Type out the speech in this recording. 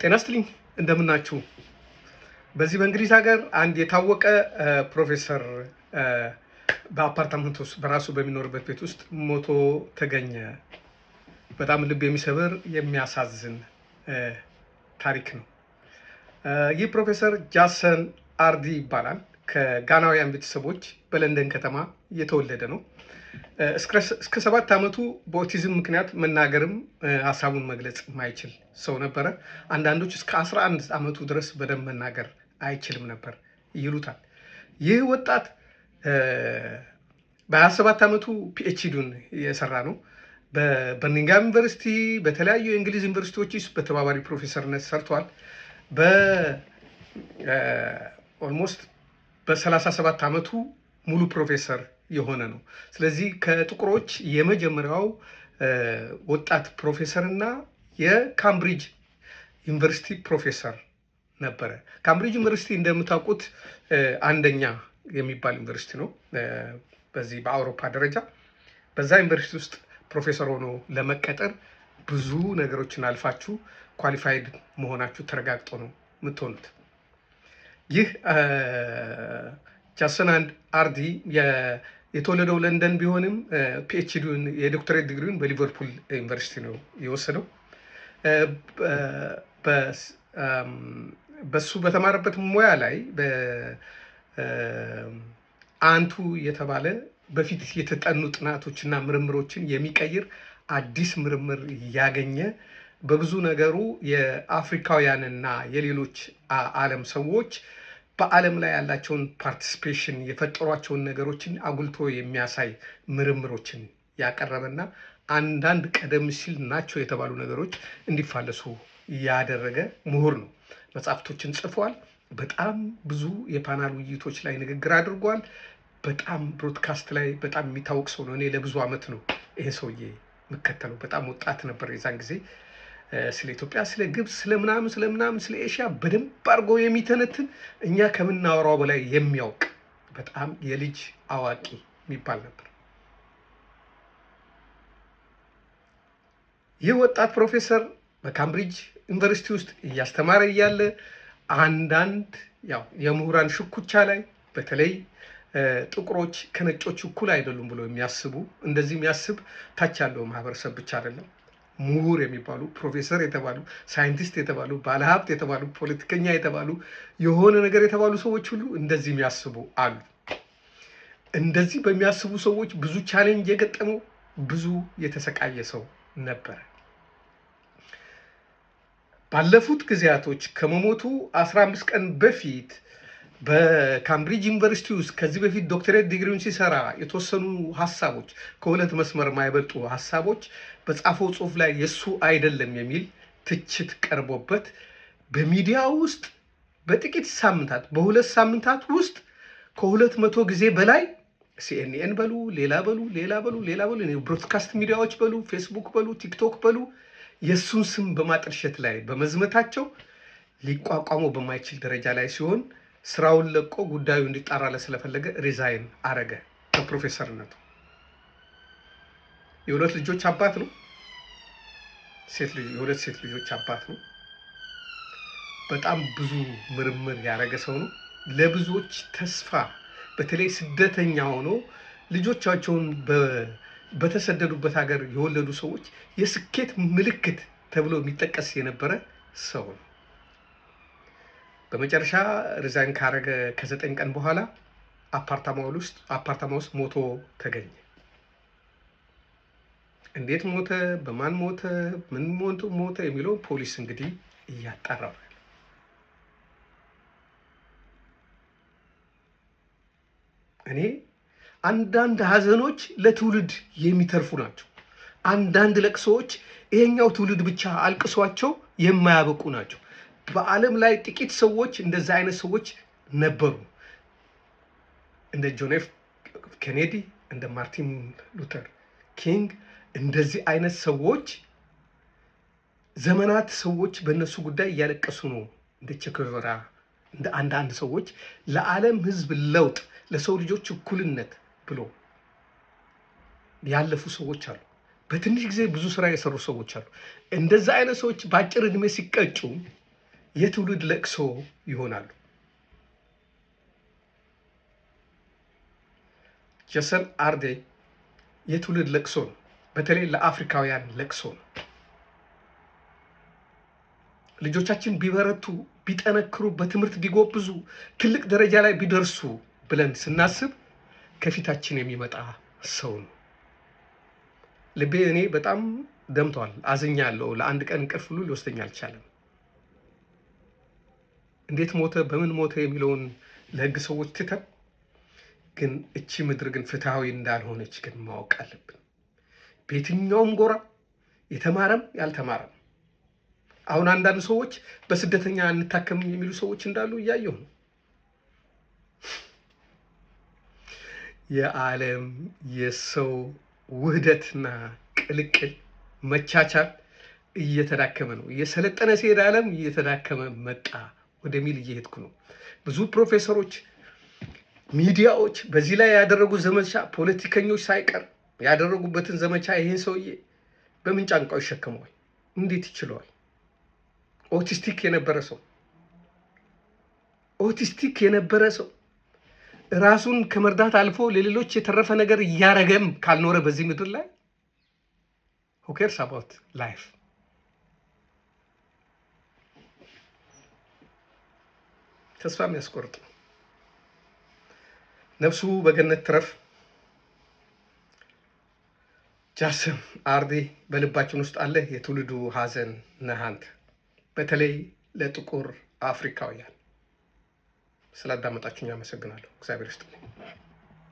ጤና ይስጥልኝ እንደምናችሁ። በዚህ በእንግሊዝ ሀገር አንድ የታወቀ ፕሮፌሰር በአፓርታመንት ውስጥ በራሱ በሚኖርበት ቤት ውስጥ ሞቶ ተገኘ። በጣም ልብ የሚሰብር የሚያሳዝን ታሪክ ነው። ይህ ፕሮፌሰር ጃሰን አርዲ ይባላል። ከጋናውያን ቤተሰቦች በለንደን ከተማ የተወለደ ነው። እስከ 7 ዓመቱ በኦቲዝም ምክንያት መናገርም ሀሳቡን መግለጽ የማይችል ሰው ነበረ። አንዳንዶች እስከ 11 ዓመቱ ድረስ በደንብ መናገር አይችልም ነበር ይሉታል። ይህ ወጣት በ27 ዓመቱ ፒኤችዲውን የሰራ ነው። በበርሚንግሃም ዩኒቨርሲቲ፣ በተለያዩ የእንግሊዝ ዩኒቨርሲቲዎች ውስጥ በተባባሪ ፕሮፌሰርነት ሰርቷል። ኦልሞስት በ37 ዓመቱ ሙሉ ፕሮፌሰር የሆነ ነው። ስለዚህ ከጥቁሮች የመጀመሪያው ወጣት ፕሮፌሰር እና የካምብሪጅ ዩኒቨርሲቲ ፕሮፌሰር ነበረ። ካምብሪጅ ዩኒቨርሲቲ እንደምታውቁት አንደኛ የሚባል ዩኒቨርሲቲ ነው በዚህ በአውሮፓ ደረጃ። በዛ ዩኒቨርሲቲ ውስጥ ፕሮፌሰር ሆኖ ለመቀጠር ብዙ ነገሮችን አልፋችሁ ኳሊፋይድ መሆናችሁ ተረጋግጦ ነው የምትሆኑት። ይህ ጃሰን አርዲ የተወለደው ለንደን ቢሆንም ፒኤችዲውን የዶክተሬት ዲግሪውን በሊቨርፑል ዩኒቨርሲቲ ነው የወሰደው። በሱ በተማረበት ሙያ ላይ አንቱ የተባለ በፊት የተጠኑ ጥናቶችና ምርምሮችን የሚቀይር አዲስ ምርምር ያገኘ፣ በብዙ ነገሩ የአፍሪካውያንና የሌሎች ዓለም ሰዎች በዓለም ላይ ያላቸውን ፓርቲሲፔሽን የፈጠሯቸውን ነገሮችን አጉልቶ የሚያሳይ ምርምሮችን ያቀረበና አንዳንድ ቀደም ሲል ናቸው የተባሉ ነገሮች እንዲፋለሱ ያደረገ ምሁር ነው። መጽሐፍቶችን ጽፏል። በጣም ብዙ የፓናል ውይይቶች ላይ ንግግር አድርጓል። በጣም ብሮድካስት ላይ በጣም የሚታወቅ ሰው ነው። እኔ ለብዙ ዓመት ነው ይሄ ሰውዬ የምከተለው። በጣም ወጣት ነበር የዛን ጊዜ። ስለ ኢትዮጵያ፣ ስለ ግብፅ፣ ስለምናምን ስለ ኤሽያ በደንብ አድርጎ የሚተነትን እኛ ከምናወራው በላይ የሚያውቅ በጣም የልጅ አዋቂ የሚባል ነበር። ይህ ወጣት ፕሮፌሰር በካምብሪጅ ዩኒቨርሲቲ ውስጥ እያስተማረ እያለ አንዳንድ የምሁራን ሽኩቻ ላይ በተለይ ጥቁሮች ከነጮች እኩል አይደሉም ብሎ የሚያስቡ እንደዚህ የሚያስብ ታች ያለው ማህበረሰብ ብቻ አይደለም፣ ምሁር የሚባሉ ፕሮፌሰር የተባሉ ሳይንቲስት የተባሉ ባለሀብት የተባሉ ፖለቲከኛ የተባሉ የሆነ ነገር የተባሉ ሰዎች ሁሉ እንደዚህ የሚያስቡ አሉ። እንደዚህ በሚያስቡ ሰዎች ብዙ ቻሌንጅ የገጠመው ብዙ የተሰቃየ ሰው ነበረ። ባለፉት ጊዜያቶች ከመሞቱ 15 ቀን በፊት በካምብሪጅ ዩኒቨርሲቲ ውስጥ ከዚህ በፊት ዶክተሬት ዲግሪውን ሲሰራ የተወሰኑ ሀሳቦች ከሁለት መስመር የማይበልጡ ሀሳቦች በጻፈው ጽሁፍ ላይ የሱ አይደለም የሚል ትችት ቀርቦበት በሚዲያ ውስጥ በጥቂት ሳምንታት በ2 ሳምንታት ውስጥ ከ200 ጊዜ በላይ ሲኤንኤን በሉ ሌላ በሉ ብሮድካስት ሚዲያዎች በሉ ፌስቡክ በሉ ቲክቶክ በሉ የሱን ስም በማጥልሸት ላይ በመዝመታቸው ሊቋቋመው በማይችል ደረጃ ላይ ሲሆን ስራውን ለቆ ጉዳዩ እንዲጣራ ስለፈለገ ሪዛይን አረገ ከፕሮፌሰርነቱ። የሁለት ልጆች አባት ነው። የሁለት ሴት ልጆች አባት ነው። በጣም ብዙ ምርምር ያደረገ ሰው ነው። ለብዙዎች ተስፋ፣ በተለይ ስደተኛ ሆኖ ልጆቻቸውን በተሰደዱበት ሀገር የወለዱ ሰዎች የስኬት ምልክት ተብሎ የሚጠቀስ የነበረ ሰው ነው። በመጨረሻ ሪዛይን ካረገ ከ9 ቀን በኋላ አፓርታማ ውስጥ ሞቶ ተገኘ። እንዴት ሞተ፣ በማን ሞተ፣ ምን ሞተ የሚለው ፖሊስ እንግዲህ እያጣራው ነው። እኔ አንዳንድ ሀዘኖች ለትውልድ የሚተርፉ ናቸው። አንዳንድ ለቅሶዎች ይሄኛው ትውልድ ብቻ አልቅሷቸው የማያበቁ ናቸው። በዓለም ላይ ጥቂት ሰዎች እንደዛ አይነት ሰዎች ነበሩ። እንደ ጆን ኤፍ ኬኔዲ፣ እንደ ማርቲን ሉተር ኪንግ እንደዚህ አይነት ሰዎች ዘመናት ሰዎች በእነሱ ጉዳይ እያለቀሱ ነው። እንደ ቼኮቬራ እንደ አንዳንድ ሰዎች ለዓለም ሕዝብ ለውጥ ለሰው ልጆች እኩልነት ብሎ ያለፉ ሰዎች አሉ። በትንሽ ጊዜ ብዙ ስራ የሰሩ ሰዎች አሉ። እንደዛ አይነት ሰዎች በአጭር እድሜ ሲቀጩ የትውልድ ለቅሶ ይሆናሉ። ጀሰን አርዴ የትውልድ ለቅሶ ነው። በተለይ ለአፍሪካውያን ለቅሶ ነው። ልጆቻችን ቢበረቱ፣ ቢጠነክሩ፣ በትምህርት ቢጎብዙ፣ ትልቅ ደረጃ ላይ ቢደርሱ ብለን ስናስብ ከፊታችን የሚመጣ ሰው ነው። ልቤ እኔ በጣም ደምቷል፣ አዝኛለሁ። ለአንድ ቀን እንቅልፍ ሁሉ ሊወስደኝ አልቻለም። እንዴት ሞተ፣ በምን ሞተ የሚለውን ለህግ ሰዎች ትተን ግን እቺ ምድር ግን ፍትሃዊ እንዳልሆነች ግን ማወቅ አለብን። በየትኛውም ጎራ የተማረም ያልተማረም። አሁን አንዳንድ ሰዎች በስደተኛ እንታከም የሚሉ ሰዎች እንዳሉ እያየሁ ነው። የዓለም የሰው ውህደትና ቅልቅል መቻቻል እየተዳከመ ነው። እየሰለጠነ ሲሄድ ዓለም እየተዳከመ መጣ ወደሚል እየሄድኩ ነው። ብዙ ፕሮፌሰሮች፣ ሚዲያዎች በዚህ ላይ ያደረጉ ዘመቻ፣ ፖለቲከኞች ሳይቀር ያደረጉበትን ዘመቻ ይህን ሰውዬ በምን ጫንቃው ይሸከመዋል? እንዴት ይችለዋል? ኦቲስቲክ የነበረ ሰው ራሱን ከመርዳት አልፎ ለሌሎች የተረፈ ነገር እያረገም ካልኖረ በዚህ ምድር ላይ who cares about life? ተስፋ የሚያስቆርጥ ነው። ነፍሱ በገነት ትረፍ። ጃሰን አርዴ በልባችን ውስጥ አለ። የትውልዱ ሀዘን ነህ አንተ። በተለይ ለጥቁር አፍሪካውያን። ስላዳመጣችሁኝ አመሰግናለሁ። እግዚአብሔር ይስጥልኝ።